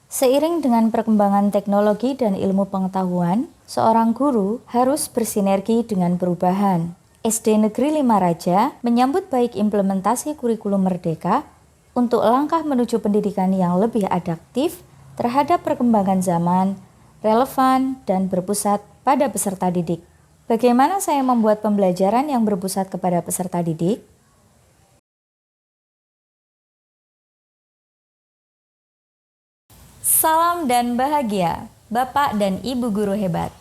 Seiring dengan perkembangan teknologi dan ilmu pengetahuan, seorang guru harus bersinergi dengan perubahan. SD Negeri 5 Raja menyambut baik implementasi kurikulum merdeka untuk langkah menuju pendidikan yang lebih adaptif terhadap perkembangan zaman, relevan, dan berpusat pada peserta didik. Bagaimana saya membuat pembelajaran yang berpusat kepada peserta didik? Salam dan bahagia, Bapak dan Ibu guru hebat.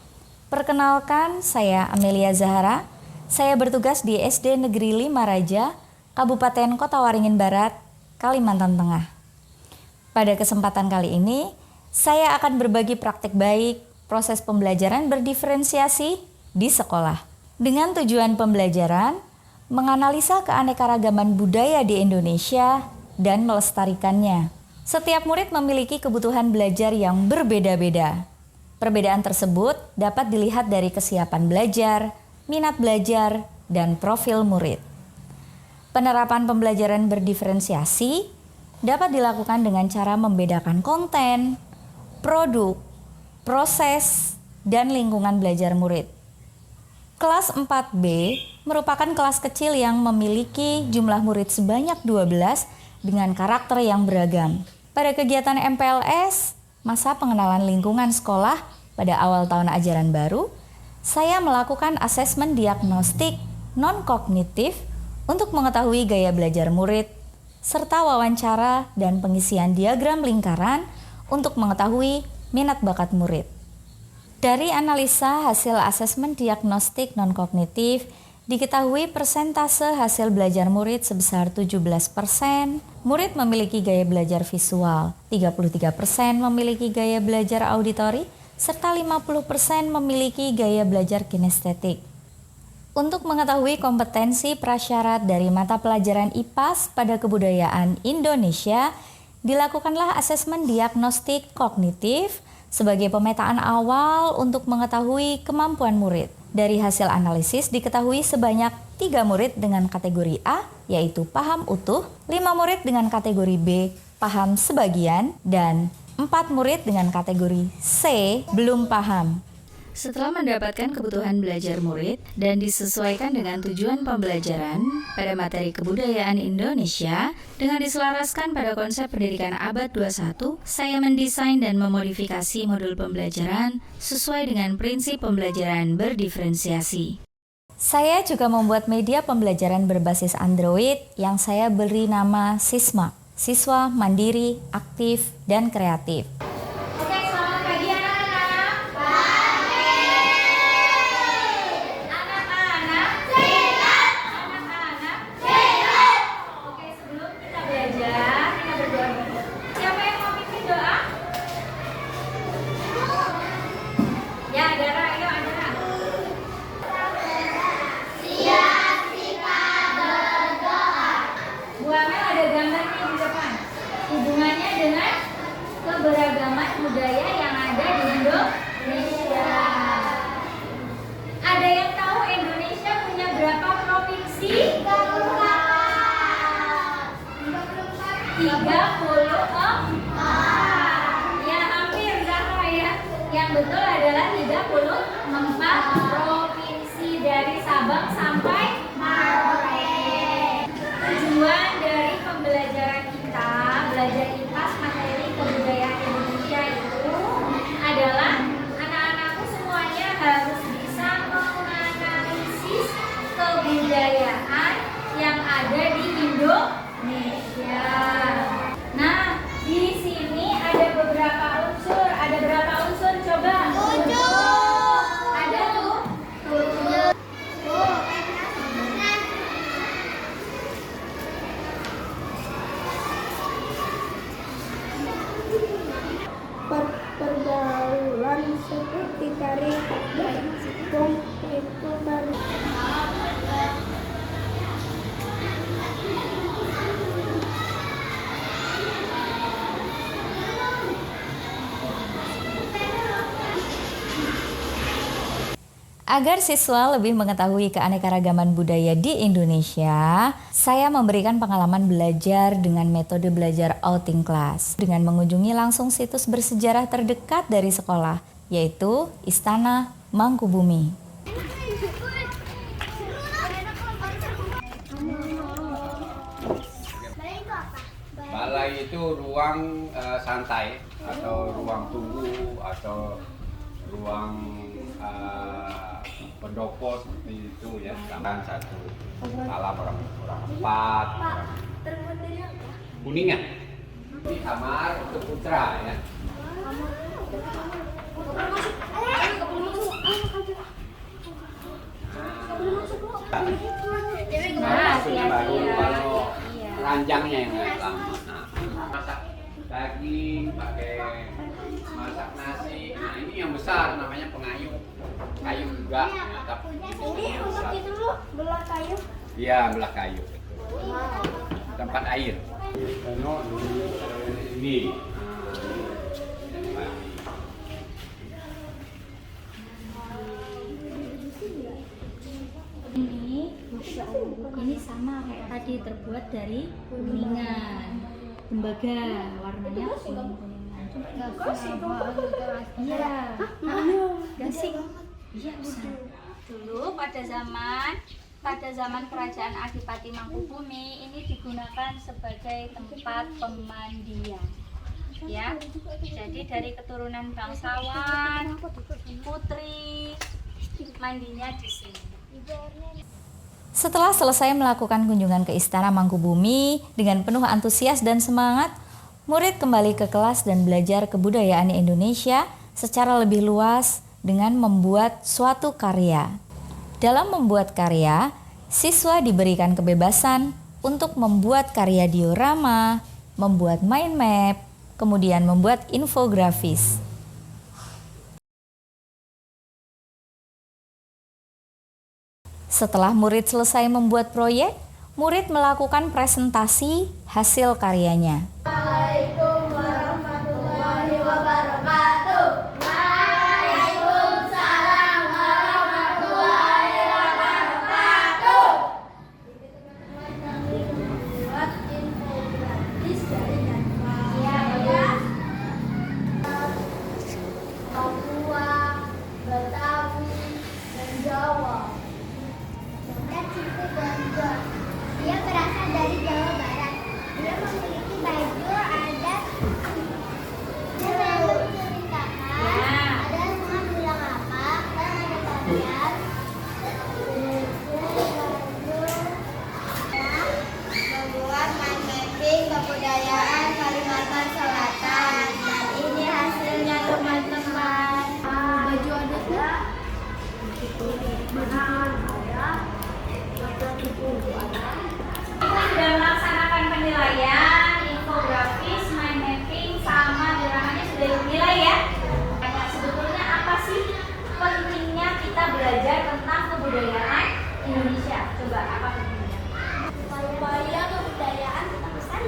Perkenalkan, saya Amelia Zahara. Saya bertugas di SD Negeri 5 Raja, Kabupaten Kota Waringin Barat, Kalimantan Tengah. Pada kesempatan kali ini, saya akan berbagi praktik baik proses pembelajaran berdiferensiasi di sekolah. Dengan tujuan pembelajaran, menganalisa keanekaragaman budaya di Indonesia dan melestarikannya. Setiap murid memiliki kebutuhan belajar yang berbeda-beda. Perbedaan tersebut dapat dilihat dari kesiapan belajar, minat belajar, dan profil murid. Penerapan pembelajaran berdiferensiasi dapat dilakukan dengan cara membedakan konten, produk, proses, dan lingkungan belajar murid. Kelas 4B merupakan kelas kecil yang memiliki jumlah murid sebanyak 12 dengan karakter yang beragam. Pada kegiatan MPLS, masa pengenalan lingkungan sekolah pada awal tahun ajaran baru, saya melakukan asesmen diagnostik non-kognitif untuk mengetahui gaya belajar murid, serta wawancara dan pengisian diagram lingkaran untuk mengetahui minat bakat murid. Dari analisa hasil asesmen diagnostik non-kognitif, diketahui persentase hasil belajar murid sebesar 17%, murid memiliki gaya belajar visual, 33% memiliki gaya belajar auditori, serta 50% memiliki gaya belajar kinestetik. Untuk mengetahui kompetensi prasyarat dari mata pelajaran IPAS pada kebudayaan Indonesia, dilakukanlah asesmen diagnostik kognitif sebagai pemetaan awal untuk mengetahui kemampuan murid. Dari hasil analisis diketahui sebanyak 3 murid dengan kategori A, yaitu paham utuh, 5 murid dengan kategori B, paham sebagian, dan 4 murid dengan kategori C, belum paham. Setelah mendapatkan kebutuhan belajar murid dan disesuaikan dengan tujuan pembelajaran pada materi kebudayaan Indonesia dengan diselaraskan pada konsep pendidikan abad 21, saya mendesain dan memodifikasi modul pembelajaran sesuai dengan prinsip pembelajaran berdiferensiasi. Saya juga membuat media pembelajaran berbasis Android yang saya beri nama Sisma, Siswa Mandiri, Aktif, dan Kreatif. Hubungannya dengan keberagaman budaya yang ada di Indonesia. Ada yang tahu Indonesia punya berapa provinsi? 34. Ya, hampir sama ya. Yang betul adalah 34 provinsi dari Sabang sampai Merauke. Tujuan dari pembelajaran kita, belajar IPAS materi kebudayaan Indonesia itu adalah anak-anakku semuanya harus bisa menganalisis kebudayaan yang ada di Indonesia. Nah, di sini ada beberapa unsur. Ada berapa unsur? Coba. 7. Ada tuh. 7. Pergaulan seperti tari dan singkong itu baru. Agar siswa lebih mengetahui keanekaragaman budaya di Indonesia, saya memberikan pengalaman belajar dengan metode belajar outing class dengan mengunjungi langsung situs bersejarah terdekat dari sekolah, yaitu Istana Mangkubumi. Balai itu ruang santai atau ruang tunggu atau ruang pendopo seperti itu ya, kan satu malam orang empat Kuningan ini kamar untuk putra ya. Maksudnya baru kalau ranjangnya yang lama. Masak daging pakai masak nasi. Nah ini yang besar namanya pengayuh. Kayu juga. Ya, tapi Ini untuk itu lu belah kayu. iya, belah kayu. Tempat air. Ini. Ini sama kayak tadi, terbuat dari kuningan, tembaga, warnanya kuning-kuningan. Iya, gasing. Iya, bisa. Dulu pada zaman kerajaan Adipati Mangkubumi ini digunakan sebagai tempat pemandian. Ya. Jadi dari keturunan bangsawan, putri mandinya di sini. Setelah selesai melakukan kunjungan ke Istana Mangkubumi dengan penuh antusias dan semangat, murid kembali ke kelas dan belajar kebudayaan Indonesia secara lebih luas dengan membuat suatu karya. Dalam membuat karya, siswa diberikan kebebasan untuk membuat karya diorama, membuat mind map, kemudian membuat infografis. Setelah murid selesai membuat proyek, murid melakukan presentasi hasil karyanya. Waalaikumsalam warahmatullahi wabarakatuh. Waalaikumsalam warahmatullahi wabarakatuh. Buat infografis dari Papua, Betawi, dan Jawa. Dia berasal dari Jawa Barat. Dia memiliki baju adat. Dia selalu menceritakan ada semua bilang apa dan ada kalian. Membuat mind mapping kebudayaan Kalimantan Selatan. Dan ini hasilnya teman-teman. Baju adatnya. Sudah melaksanakan penilaian, infografis, mind mapping, sama dioramanya sudah dinilai ya. Sebetulnya apa sih pentingnya kita belajar tentang kebudayaan Indonesia? Coba apa pentingnya? Supaya kebudayaan tetap lestari.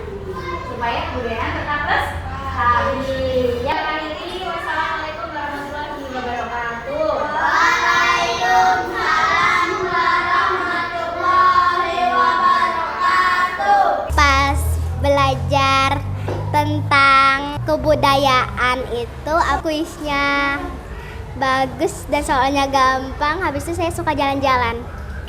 Supaya kebudayaan tetap lestari. Ya, ini wassalamualaikum warahmatullahi wabarakatuh. Waalaikumsalam warahmatullahi wabarakatuh. Pas belajar tentang kebudayaan itu kuisnya bagus dan soalnya gampang. Habis itu saya suka jalan-jalan.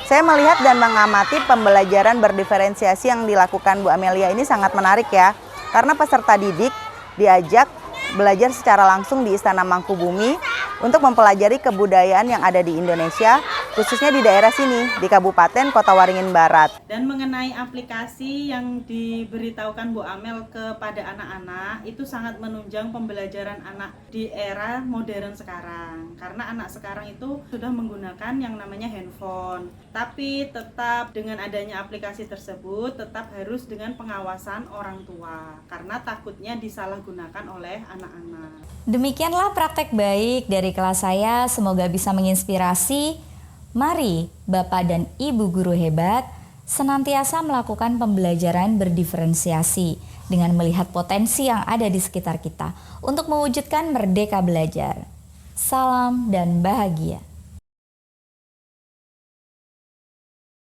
Saya melihat dan mengamati pembelajaran berdiferensiasi yang dilakukan Bu Amelia ini sangat menarik ya. Karena peserta didik diajak belajar secara langsung di Istana Mangkubumi untuk mempelajari kebudayaan yang ada di Indonesia, khususnya di daerah sini, di Kabupaten Kota Waringin Barat. Dan mengenai aplikasi yang diberitahukan Bu Amel kepada anak-anak, itu sangat menunjang pembelajaran anak di era modern sekarang. Karena anak sekarang itu sudah menggunakan yang namanya handphone. Tapi tetap dengan adanya aplikasi tersebut, tetap harus dengan pengawasan orang tua. Karena takutnya disalahgunakan oleh anak-anak. Demikianlah praktek baik dari kelas saya, semoga bisa menginspirasi. Mari Bapak dan Ibu guru hebat senantiasa melakukan pembelajaran berdiferensiasi dengan melihat potensi yang ada di sekitar kita untuk mewujudkan merdeka belajar. Salam dan bahagia.